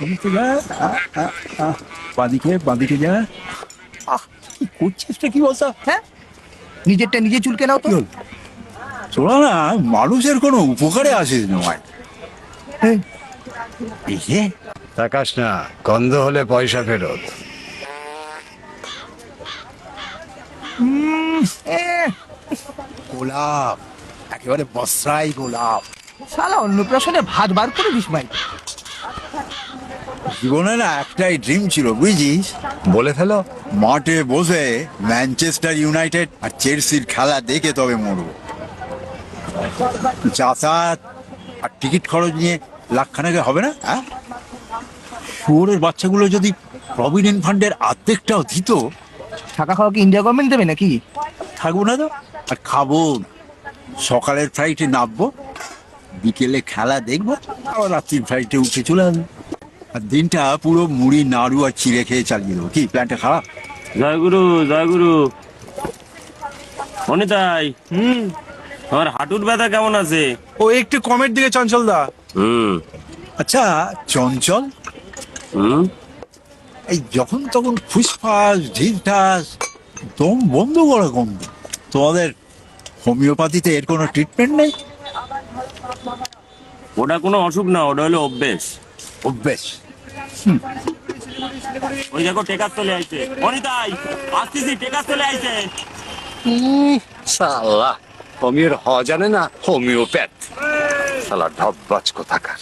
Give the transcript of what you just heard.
এদিকে যা, বাঁদিকে বাঁদিকে যা। কি করছিস রে, কি বলতো? হ্যাঁ, নিজেরটা নিজে চুলকে নাও তো। তোরা না মানুষের কোনো উপকারে আসিস নয়। হ্যাঁ, এই যে, তাকাস না, গন্ধ হলে পয়সা ফেরত। গোলাপ, একেবারে বস্রাই গোলাপ। শালা অন্নপ্রাশনে ভাত বার করে দিস ভাই। জীবনে না একটাই ড্রিম ছিল, বুঝিস? বলে ফেলো। মাঠে বসে ম্যানচেস্টার ইউনাইটেড আর চেলসির খেলা দেখে তবে মরবো। যাতায়াত আর টিকিট খরচ নিয়ে লাখখানেকে হবে না? হ্যাঁ, শুয়োরের বাচ্চাগুলো যদি প্রভিডেন্ট ফান্ডের অর্ধেকটাও দিত, থাকা খাওয়া কি ইন্ডিয়া গভর্নমেন্ট দেবে নাকি? থাকবো না তো। আর খাবো, সকালের ফ্লাইটে নামবো, বিকেলে খেলা দেখবো, আবার রাত্রির ফ্লাইটে উঠে চলে আসবো। আর দিনটা পুরো মুড়ি নাড়ু আর চিড়ে খেয়ে চালিয়ে দেবো। কি প্ল্যানটা খারাপ? জয়গুরু জয়গুরু। অনিতাই, আমার হাঁটুর ব্যথা কেমন আছে? ও একটু কমের দিকে চঞ্চল দা। হুম আচ্ছা চঞ্চল, হুম এই যখন তখন ফুসফাস ঢিলঠাস দম বন্ধ করে কম, তোমাদের হোমিওপ্যাথিতে এর কোনো ট্রিটমেন্ট নেই? ওটা কোনো অসুখ না, ওটা হলো অভ্যেস। অভ্যেস? ওই দেখো টেকার চলে আইছে। অনিতাই, আসতেছি, টেকার চলে আইছে। সালা হোমিওর হ জানে না, হোমিওপ্যাথ। সালা ঢপবাজ কোথাকার।